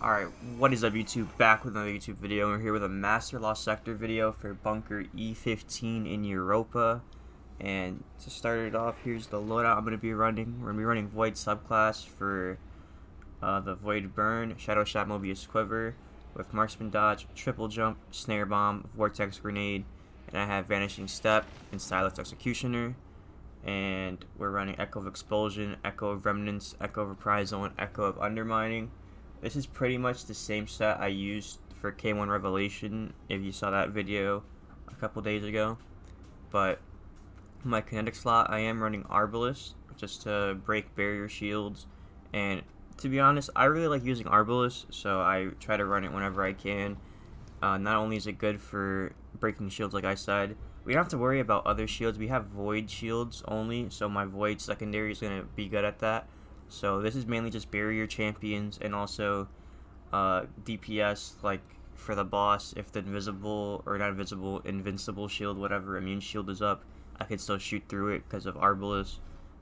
Alright, what is up YouTube? Back with another YouTube video. We're here with a Master Lost Sector video for Bunker E15 in Europa. And to start it off, here's the loadout I'm going to be running. We're going to be running Void subclass for the Void Burn, Shadow Shot Mobius Quiver, with Marksman Dodge, Triple Jump, Snare Bomb, Vortex Grenade, and I have Vanishing Step and Stylist Executioner. And we're running Echo of Expulsion, Echo of Remnants, Echo of Reprisal, and Echo of Undermining. This is pretty much the same set I used for K1 Revelation, if you saw that video a couple days ago. But my kinetic slot, I am running Arbalest, just to break barrier shields. And to be honest, I really like using Arbalest, so I try to run it whenever I can. Not only is it good for breaking shields, like I said, we don't have to worry about other shields. We have Void shields only, so my Void secondary is going to be good at that. So this is mainly just barrier champions and also DPS, like for the boss. If the invincible shield, whatever, immune shield is up, I can still shoot through it because of Arbalest.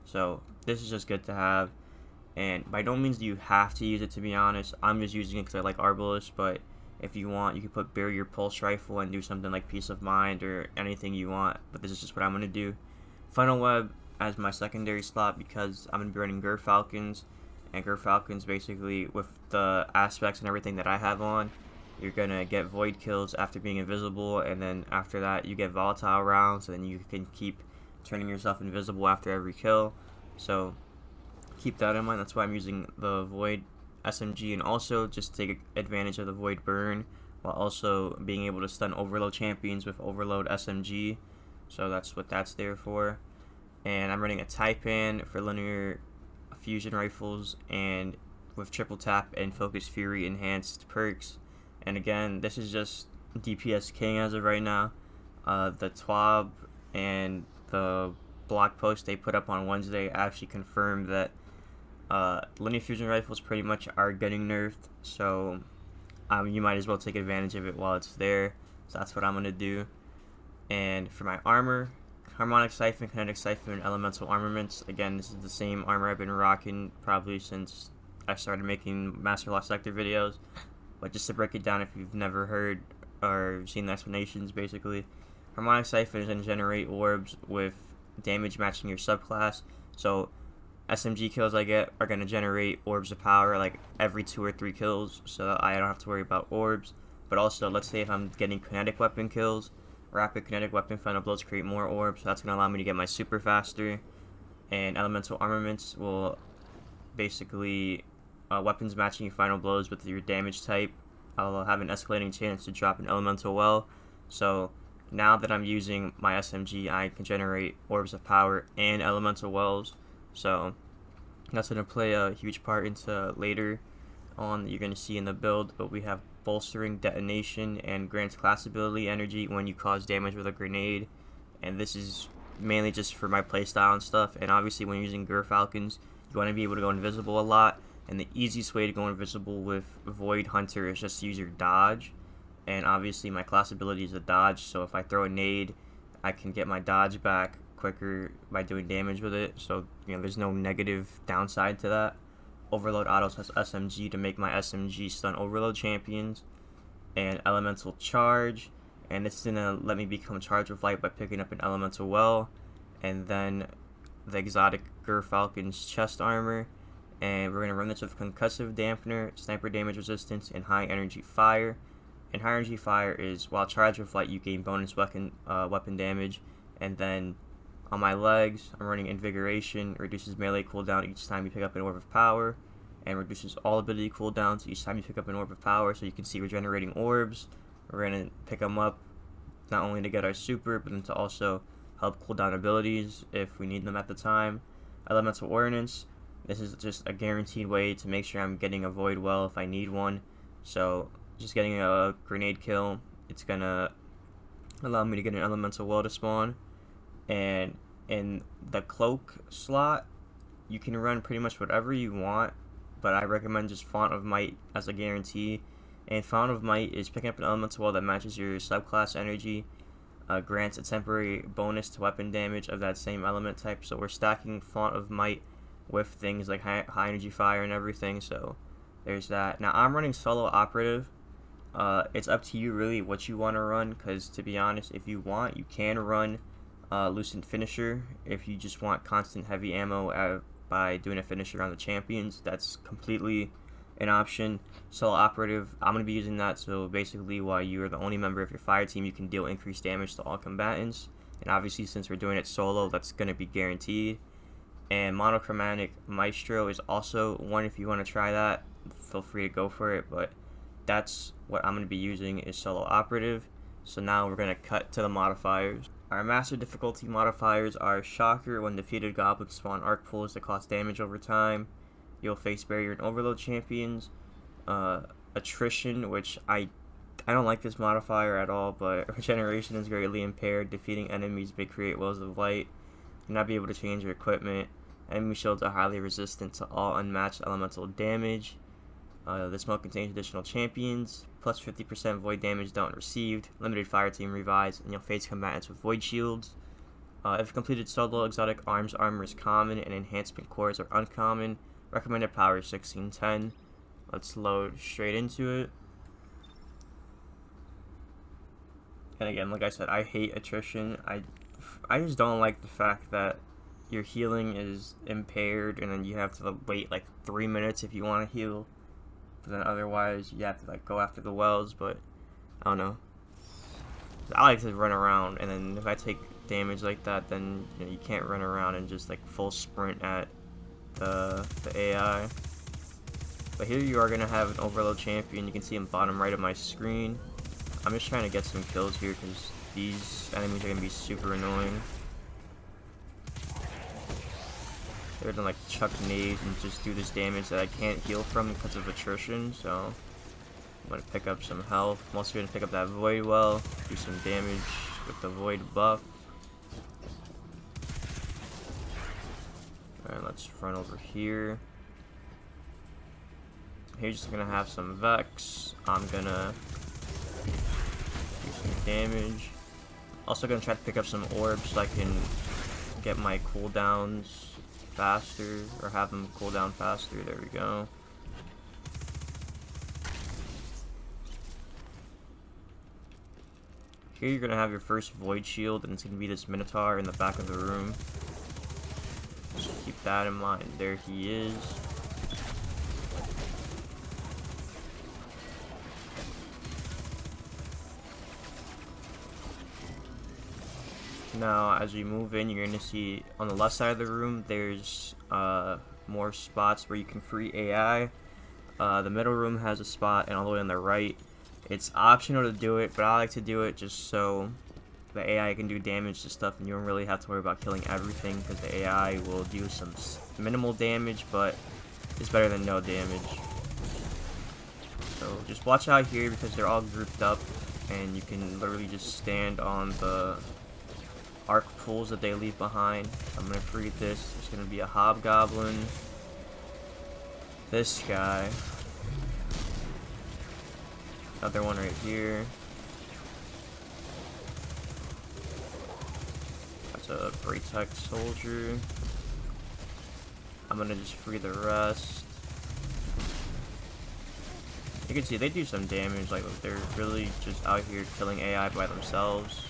So this is just good to have. And by no means do you have to use it, to be honest. I'm just using it because I like Arbalest, but if you want, you can put Barrier Pulse Rifle and do something like Peace of Mind or anything you want. But this is just what I'm going to do. Final Web as my secondary slot because I'm going to be running Gerfalcons, and Gerfalcons basically, with the aspects and everything that I have on, you're going to get Void kills after being invisible, and then after that you get Volatile rounds, and then you can keep turning yourself invisible after every kill. So keep that in mind. That's why I'm using the Void SMG, and also just take advantage of the Void Burn while also being able to stun Overload champions with Overload SMG. So that's what that's there for. And I'm running a Taipan for linear fusion rifles and with triple tap and Focus Fury enhanced perks. And again, this is just DPS King as of right now. The TWAB and the blog post they put up on Wednesday actually confirmed that linear fusion rifles pretty much are getting nerfed. So you might as well take advantage of it while it's there. So that's what I'm going to do. And for my armor, Harmonic Siphon, Kinetic Siphon, and Elemental Armaments. Again, this is the same armor I've been rocking probably since I started making Master Lost Sector videos. But just to break it down if you've never heard or seen the explanations, basically, Harmonic Siphon is going to generate orbs with damage matching your subclass. So SMG kills I get are going to generate orbs of power like every 2 or 3 kills, so I don't have to worry about orbs. But also, let's say if I'm getting kinetic weapon kills, Rapid Kinetic Weapon Final Blows create more orbs, so that's going to allow me to get my super faster. And Elemental Armaments will basically weapons matching your final blows with your damage type. I'll have an escalating chance to drop an Elemental Well. So now that I'm using my SMG, I can generate orbs of power and Elemental Wells. So that's going to play a huge part into later on that you're going to see in the build. But we have Bolstering Detonation and grants class ability energy when you cause damage with a grenade, and this is mainly just for my playstyle and stuff. And obviously when using Gerfalcons, you want to be able to go invisible a lot, and the easiest way to go invisible with Void Hunter is just to use your dodge. And obviously my class ability is a dodge, so if I throw a nade, I can get my dodge back quicker by doing damage with it. So there's no negative downside to that. Overload autos has SMG to make my SMG stun Overload champions, and Elemental Charge, and it's gonna let me become charged with light by picking up an Elemental Well, and then the exotic Gerfalcon's chest armor, and we're gonna run this with Concussive Dampener, Sniper Damage Resistance, and High Energy Fire. And High Energy Fire is while charged with light you gain bonus weapon damage, and then on my legs, I'm running Invigoration, reduces melee cooldown each time you pick up an Orb of Power, and reduces all ability cooldowns each time you pick up an Orb of Power, so you can see regenerating orbs. We're going to pick them up not only to get our super, but then to also help cool down abilities if we need them at the time. Elemental Ordnance, this is just a guaranteed way to make sure I'm getting a Void Well if I need one. So just getting a grenade kill, it's going to allow me to get an Elemental Well to spawn. And in the cloak slot, you can run pretty much whatever you want, but I recommend just Font of Might as a guarantee. And Font of Might is picking up an Elemental Well that matches your subclass energy, grants a temporary bonus to weapon damage of that same element type. So we're stacking Font of Might with things like high energy fire and everything, so there's that. Now I'm running solo operative. It's up to you really what you want to run, because to be honest, if you want, you can run Lucent Finisher. If you just want constant heavy ammo by doing a finisher on the champions, that's completely an option. Solo operative, I'm going to be using that, so basically while you're the only member of your fire team, you can deal increased damage to all combatants, and obviously since we're doing it solo, that's going to be guaranteed. And monochromatic maestro is also one. If you want to try that, feel free to go for it, but that's what I'm going to be using is solo operative. So now we're going to cut to the modifiers. Our master difficulty modifiers are Shocker. When defeated, goblins spawn arc pools that cost damage over time. You'll face barrier and overload champions. Attrition, which I don't like this modifier at all, but regeneration is greatly impaired. Defeating enemies may create wells of light. You'll not be able to change your equipment. Enemy shields are highly resistant to all unmatched elemental damage. This mode contains additional champions, plus 50% void damage dealt and received, limited fire team revives, and you'll face combatants with void shields. If completed solo, exotic arms armor is common and enhancement cores are uncommon. Recommended power is 1610. Let's load straight into it. And again, like I said, I hate attrition. I just don't like the fact that your healing is impaired and then you have to wait like 3 minutes if you want to heal. But then otherwise you have to like go after the wells, but I don't know. I like to run around, and then if I take damage like that, then you can't run around and just like full sprint at the AI. But here you are gonna have an overload champion. You can see him bottom right of my screen. I'm just trying to get some kills here because these enemies are gonna be super annoying. They're gonna like chuck nades and just do this damage that I can't heal from because of attrition, so I'm gonna pick up some health. I'm also gonna pick up that void well, do some damage with the void buff. Alright, let's run over here. Here's just gonna have some Vex. I'm gonna do some damage. Also gonna try to pick up some orbs so I can get my cooldowns faster, or have them cool down faster. There we go. Here you're gonna have your first void shield, and it's gonna be this minotaur in the back of the room. So keep that in mind. There he is. Now, as we move in, you're going to see on the left side of the room, there's more spots where you can free AI. The middle room has a spot, and all the way on the right, it's optional to do it, but I like to do it just so the AI can do damage to stuff, and you don't really have to worry about killing everything, because the AI will do some minimal damage, but it's better than no damage. So just watch out here, because they're all grouped up, and you can literally just stand on the arc pools that they leave behind. I'm gonna free this. There's gonna be a hobgoblin. This guy. Another one right here. That's a Braytech soldier. I'm gonna just free the rest. You can see they do some damage, like they're really just out here killing AI by themselves.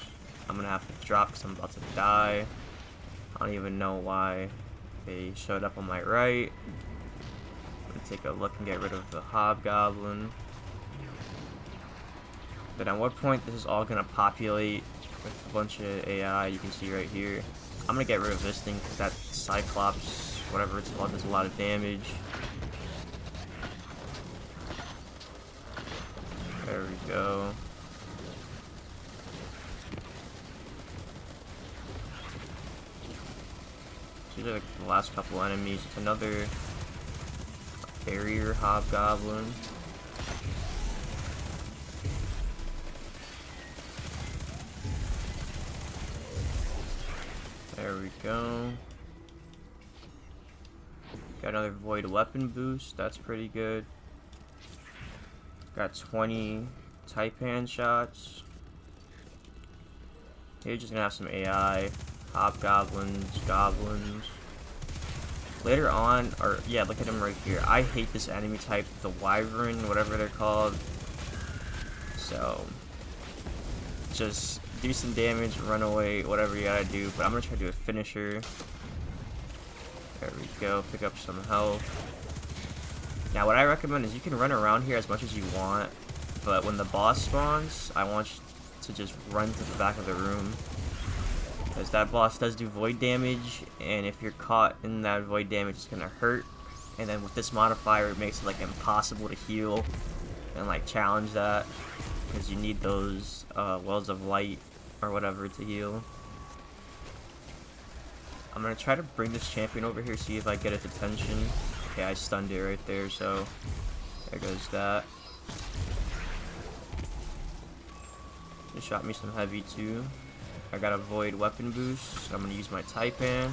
I'm gonna have to drop because I'm about to die. I don't even know why they showed up on my right. I'm gonna take a look and get rid of the hobgoblin. Then at what point this is all gonna populate with a bunch of AI, you can see right here. I'm gonna get rid of this thing because that Cyclops, whatever it's called, does a lot of damage. There we go. These are like the last couple enemies. It's another barrier hobgoblin. There we go. Got another void weapon boost. That's pretty good. Got 20 Taipan shots. Here, just gonna have some AI. Hobgoblins, goblins. later on, or yeah, look at him right here. I hate this enemy type, the Wyvern, whatever they're called. So, just do some damage, run away, whatever you gotta do. But I'm gonna try to do a finisher. There we go, pick up some health. Now, what I recommend is you can run around here as much as you want, but when the boss spawns, I want you to just run to the back of the room. Because that boss does do void damage, and if you're caught in that void damage, it's gonna hurt. And then with this modifier, it makes it like impossible to heal and like challenge that, because you need those wells of light or whatever to heal. I'm gonna try to bring this champion over here, see if I get its attention. Okay, I stunned it right there, so there goes that. It shot me some heavy too. I got a void weapon boost, so I'm gonna use my Taipan.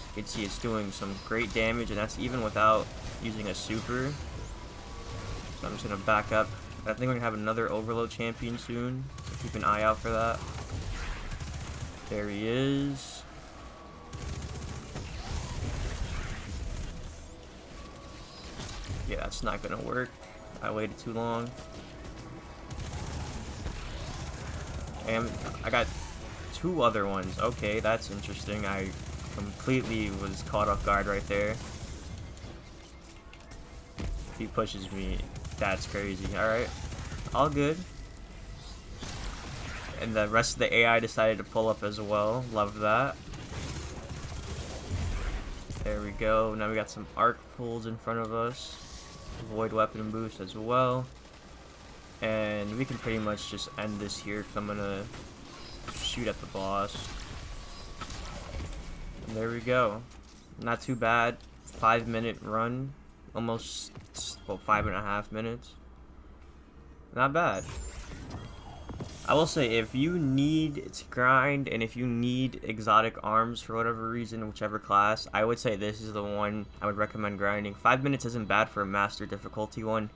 You can see it's doing some great damage, and that's even without using a super. So I'm just gonna back up. I think we're gonna have another overload champion soon, so keep an eye out for that. There he is. Yeah, that's not gonna work. I waited too long. And I got two other ones. Okay, that's interesting. I completely was caught off guard right there. He pushes me. That's crazy. Alright. All good. And the rest of the AI decided to pull up as well. Love that. There we go. Now we got some arc pulls in front of us. Void weapon boost as well. And we can pretty much just end this here, because I'm gonna shoot at the boss. And there we go. Not too bad. 5-minute run. Almost, well, 5.5 minutes. Not bad. I will say, if you need to grind, and if you need exotic arms for whatever reason, whichever class, I would say this is the one I would recommend grinding. 5 minutes isn't bad for a master difficulty one.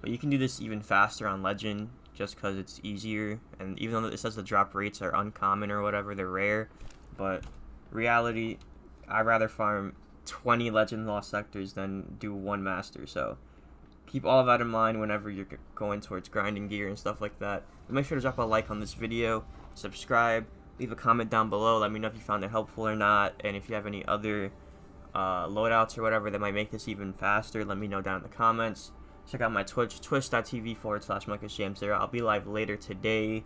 But you can do this even faster on Legend, just because it's easier. And even though it says the drop rates are uncommon or whatever, they're rare. But reality, I'd rather farm 20 Legend Lost Sectors than do one Master. So keep all of that in mind whenever you're going towards grinding gear and stuff like that. But make sure to drop a like on this video, subscribe, leave a comment down below. Let me know if you found it helpful or not. And if you have any other loadouts or whatever that might make this even faster, let me know down in the comments. Check out my Twitch, twitch.tv/MarcusJamesThere. I'll be live later today,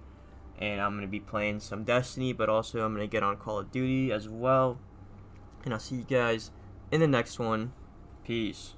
and I'm going to be playing some Destiny, but also I'm going to get on Call of Duty as well. And I'll see you guys in the next one. Peace.